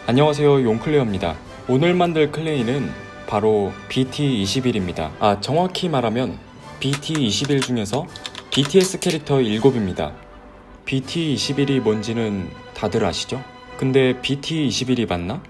안녕하세요, 용클레어입니다. 오늘 만들 클레이는 바로 BT21입니다. 정확히 말하면 BT21 중에서 BTS 캐릭터 7입니다. BT21이 뭔지는 다들 아시죠? 근데 BT21이 맞나?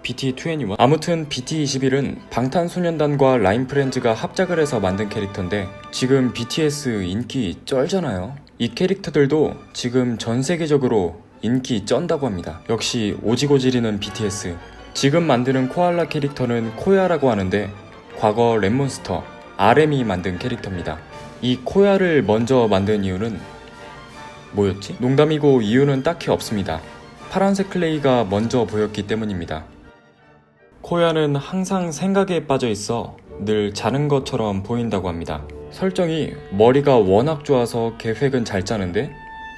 BT21? 아무튼 BT21은 방탄소년단과 라인프렌즈가 합작을 해서 만든 캐릭터인데 지금 BTS 인기 쩔잖아요. 이 캐릭터들도 지금 전 세계적으로 인기 쩐다고 합니다. 역시 오지고 지리는 BTS. 지금 만드는 코알라 캐릭터는 코야라고 하는데 과거 랩몬스터 RM이 만든 캐릭터입니다. 이 코야를 먼저 만든 이유는 뭐였지? 농담이고 이유는 딱히 없습니다. 파란색 클레이가 먼저 보였기 때문입니다. 코야는 항상 생각에 빠져 있어 늘 자는 것처럼 보인다고 합니다. 설정이 머리가 워낙 좋아서 계획은 잘 짜는데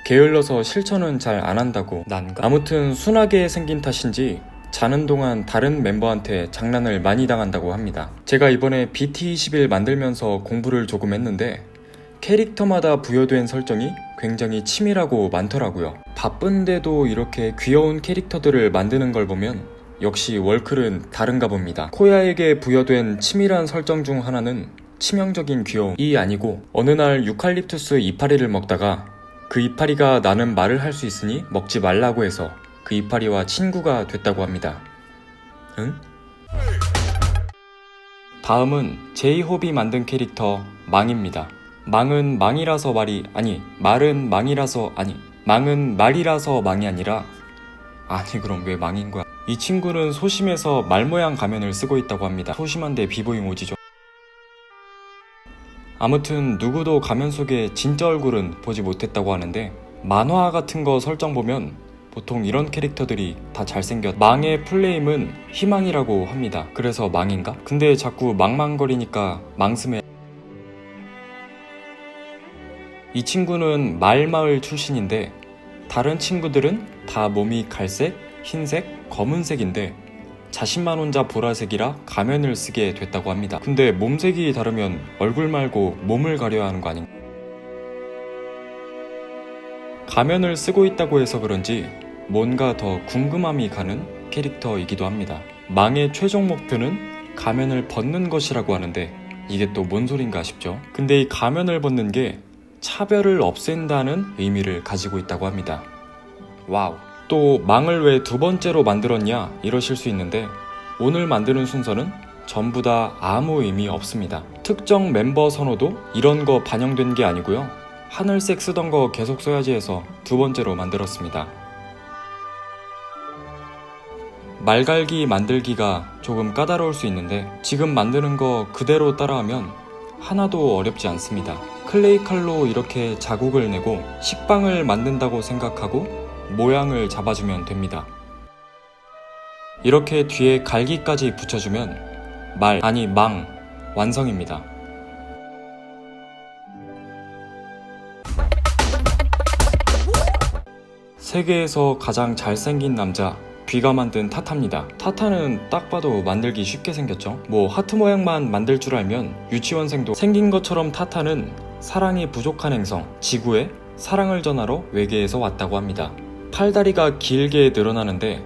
게을러서 실천은 잘 안 한다고. 난가? 아무튼 순하게 생긴 탓인지 자는 동안 다른 멤버한테 장난을 많이 당한다고 합니다. 제가 이번에 BT21 만들면서 공부를 조금 했는데 캐릭터마다 부여된 설정이 굉장히 치밀하고 많더라고요. 바쁜데도 이렇게 귀여운 캐릭터들을 만드는 걸 보면 역시 월클은 다른가 봅니다. 코야에게 부여된 치밀한 설정 중 하나는 치명적인 귀여움이 아니고 어느 날 유칼립투스 이파리를 먹다가 그 이파리가 나는 말을 할 수 있으니 먹지 말라고 해서 그 이파리와 친구가 됐다고 합니다. 응? 다음은 제이홉이 만든 캐릭터 망입니다. 망은 망이라서 말이 아니 말은 망이라서 아니 망은 말이라서 망이 아니라 아니 그럼 왜 망인 거야? 이 친구는 소심해서 말 모양 가면을 쓰고 있다고 합니다. 소심한데 비보잉 오지죠. 아무튼 누구도 가면 속에 진짜 얼굴은 보지 못했다고 하는데 만화 같은 거 설정 보면 보통 이런 캐릭터들이 다 잘생겼. 망의 풀네임은 희망이라고 합니다. 그래서 망인가? 근데 자꾸 망망거리니까 망스메. 이 친구는 말마을 출신인데 다른 친구들은 다 몸이 갈색, 흰색, 검은색인데 자신만 혼자 보라색이라 가면을 쓰게 됐다고 합니다. 근데 몸색이 다르면 얼굴 말고 몸을 가려야 하는 거 아닌가? 가면을 쓰고 있다고 해서 그런지 뭔가 더 궁금함이 가는 캐릭터이기도 합니다. 망의 최종 목표는 가면을 벗는 것이라고 하는데 이게 또 뭔 소린가 싶죠? 근데 이 가면을 벗는 게 차별을 없앤다는 의미를 가지고 있다고 합니다. 와우. 또 망을 왜 두 번째로 만들었냐 이러실 수 있는데 오늘 만드는 순서는 전부 다 아무 의미 없습니다. 특정 멤버 선호도 이런 거 반영된 게 아니고요. 하늘색 쓰던 거 계속 써야지 해서 두 번째로 만들었습니다. 말갈기 만들기가 조금 까다로울 수 있는데 지금 만드는 거 그대로 따라하면 하나도 어렵지 않습니다. 클레이 칼로 이렇게 자국을 내고 식빵을 만든다고 생각하고 모양을 잡아주면 됩니다. 이렇게 뒤에 갈기까지 붙여주면 망 완성입니다. 세계에서 가장 잘생긴 남자 귀가 만든 타타입니다. 타타는 딱 봐도 만들기 쉽게 생겼죠. 뭐 하트 모양만 만들 줄 알면 유치원생도. 생긴 것처럼 타타는 사랑이 부족한 행성 지구에 사랑을 전하러 외계에서 왔다고 합니다. 팔다리가 길게 늘어나는데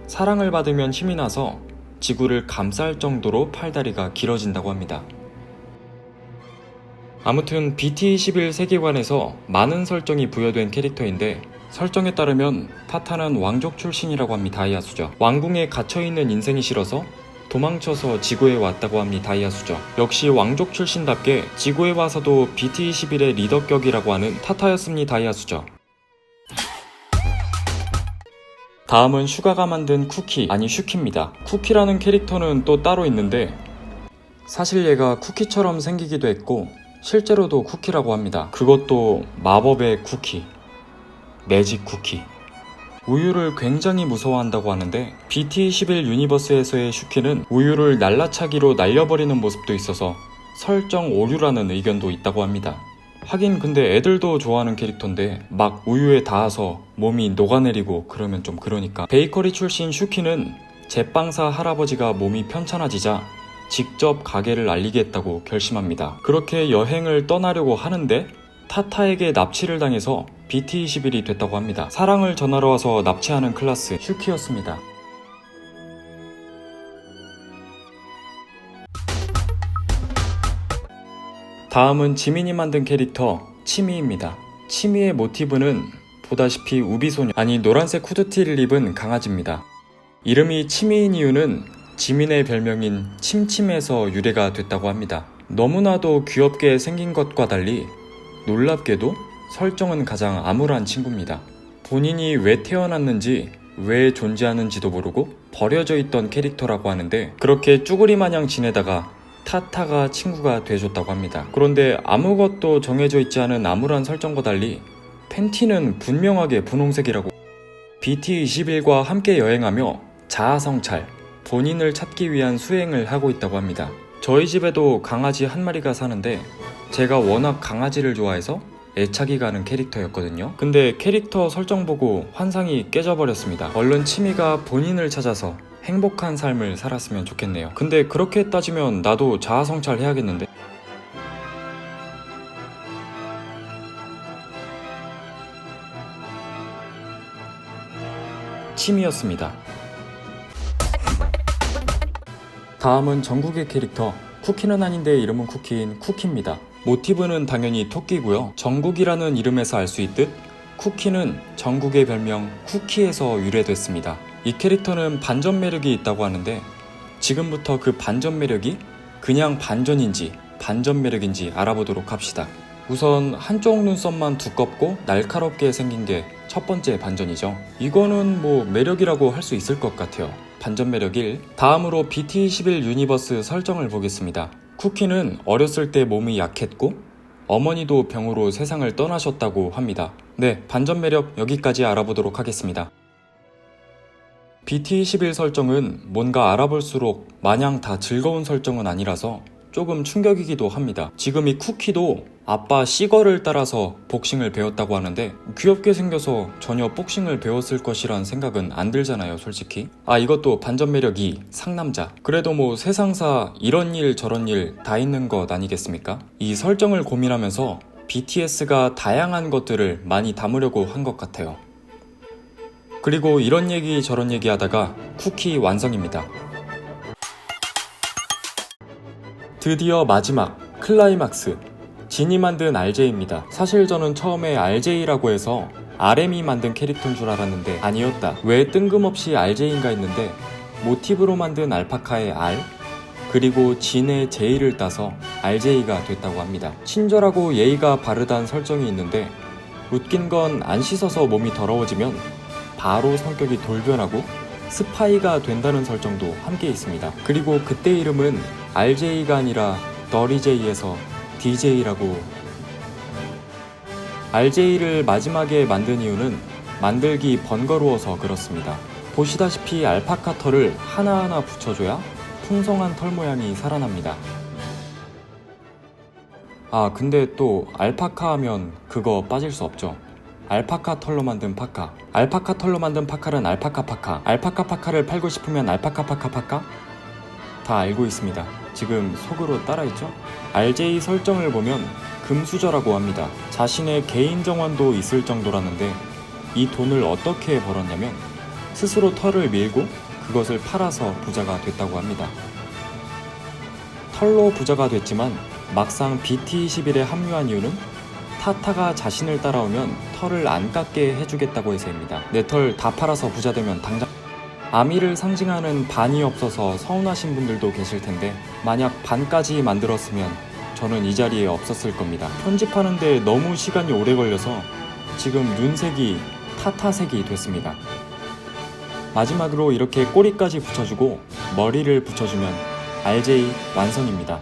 사랑을 받으면 힘이 나서 지구를 감쌀 정도로 팔다리가 길어진다고 합니다. 아무튼 BT21 세계관에서 많은 설정이 부여된 캐릭터인데 설정에 따르면 타타는 왕족 출신이라고 합니다. 다이아수죠. 왕궁에 갇혀있는 인생이 싫어서 도망쳐서 지구에 왔다고 합니다. 다이아수죠. 역시 왕족 출신답게 지구에 와서도 BT21의 리더격이라고 하는 타타였습니다. 다이아수죠. 다음은 슈가가 만든 쿠키, 아니 슈키입니다. 쿠키라는 캐릭터는 또 따로 있는데 사실 얘가 쿠키처럼 생기기도 했고 실제로도 쿠키라고 합니다. 그것도 마법의 쿠키, 매직 쿠키. 우유를 굉장히 무서워한다고 하는데 BT21 유니버스에서의 슈키는 우유를 날라차기로 날려버리는 모습도 있어서 설정 오류라는 의견도 있다고 합니다. 하긴 근데 애들도 좋아하는 캐릭터인데 막 우유에 닿아서 몸이 녹아내리고 그러면 좀 그러니까. 베이커리 출신 슈키는 제빵사 할아버지가 몸이 편찮아지자 직접 가게를 알리겠다고 결심합니다. 그렇게 여행을 떠나려고 하는데 타타에게 납치를 당해서 BT21이 됐다고 합니다. 사랑을 전하러 와서 납치하는 클라스 슈키였습니다. 다음은 지민이 만든 캐릭터 치미입니다. 치미의 모티브는 보다시피 우비소녀, 아니 노란색 후드티를 입은 강아지입니다. 이름이 치미인 이유는 지민의 별명인 침침에서 유래가 됐다고 합니다. 너무나도 귀엽게 생긴 것과 달리 놀랍게도 설정은 가장 암울한 친구입니다. 본인이 왜 태어났는지 왜 존재하는지도 모르고 버려져 있던 캐릭터라고 하는데, 그렇게 쭈구리 마냥 지내다가 타타가 친구가 돼줬다고 합니다. 그런데 아무것도 정해져 있지 않은 암울한 설정과 달리 팬티는 분명하게 분홍색이라고. BT21과 함께 여행하며 자아성찰, 본인을 찾기 위한 수행을 하고 있다고 합니다. 저희 집에도 강아지 한 마리가 사는데 제가 워낙 강아지를 좋아해서 애착이 가는 캐릭터였거든요. 근데 캐릭터 설정 보고 환상이 깨져버렸습니다. 얼른 치미가 본인을 찾아서 행복한 삶을 살았으면 좋겠네요. 근데 그렇게 따지면 나도 자아성찰 해야겠는데? 치미였습니다. 다음은 정국의 캐릭터, 쿠키는 아닌데 이름은 쿠키인 쿠키입니다. 모티브는 당연히 토끼고요. 정국이라는 이름에서 알 수 있듯 쿠키는 정국의 별명 쿠키에서 유래됐습니다. 이 캐릭터는 반전 매력이 있다고 하는데 지금부터 그 반전 매력이 그냥 반전인지 반전 매력인지 알아보도록 합시다. 우선 한쪽 눈썹만 두껍고 날카롭게 생긴 게 첫 번째 반전이죠. 이거는 뭐 매력이라고 할 수 있을 것 같아요. 반전 매력 1. 다음으로 BT21 유니버스 설정을 보겠습니다. 쿠키는 어렸을 때 몸이 약했고 어머니도 병으로 세상을 떠나셨다고 합니다. 네, 반전 매력 여기까지 알아보도록 하겠습니다. BT21 설정은 뭔가 알아볼수록 마냥 다 즐거운 설정은 아니라서 조금 충격이기도 합니다. 지금 이 쿠키도 아빠 시거를 따라서 복싱을 배웠다고 하는데 귀엽게 생겨서 전혀 복싱을 배웠을 것이란 생각은 안 들잖아요, 솔직히. 이것도 반전 매력 2, 상남자. 그래도 뭐 세상사 이런 일 저런 일 다 있는 것 아니겠습니까? 이 설정을 고민하면서 BTS가 다양한 것들을 많이 담으려고 한 것 같아요. 그리고 이런 얘기 저런 얘기 하다가 쿠키 완성입니다. 드디어 마지막 클라이막스, 진이 만든 RJ입니다. 사실 저는 처음에 RJ라고 해서 RM이 만든 캐릭터인 줄 알았는데 아니었다. 왜 뜬금없이 RJ인가 했는데 모티브로 만든 알파카의 R, 그리고 진의 J를 따서 RJ가 됐다고 합니다. 친절하고 예의가 바르다는 설정이 있는데 웃긴 건 안 씻어서 몸이 더러워지면 바로 성격이 돌변하고 스파이가 된다는 설정도 함께 있습니다. 그리고 그때 이름은 RJ가 아니라 더리제이에서 DJ라고. RJ를 마지막에 만든 이유는 만들기 번거로워서 그렇습니다. 보시다시피 알파카 털을 하나하나 붙여줘야 풍성한 털 모양이 살아납니다. 근데 또 알파카 하면 그거 빠질 수 없죠. 알파카 털로 만든 파카. 알파카 털로 만든 파카는 알파카 파카. 알파카 파카를 팔고 싶으면 알파카 파카 파카? 다 알고 있습니다. 지금 속으로 따라했죠? RJ 설정을 보면 금수저라고 합니다. 자신의 개인 정원도 있을 정도라는데 이 돈을 어떻게 벌었냐면 스스로 털을 밀고 그것을 팔아서 부자가 됐다고 합니다. 털로 부자가 됐지만 막상 BT21에 합류한 이유는 타타가 자신을 따라오면 털을 안 깎게 해주겠다고 해서입니다. 내 털 다 팔아서 부자 되면 당장. 아미를 상징하는 반이 없어서 서운하신 분들도 계실 텐데 만약 반까지 만들었으면 저는 이 자리에 없었을 겁니다. 편집하는데 너무 시간이 오래 걸려서 지금 눈색이 타타색이 됐습니다. 마지막으로 이렇게 꼬리까지 붙여주고 머리를 붙여주면 RJ 완성입니다.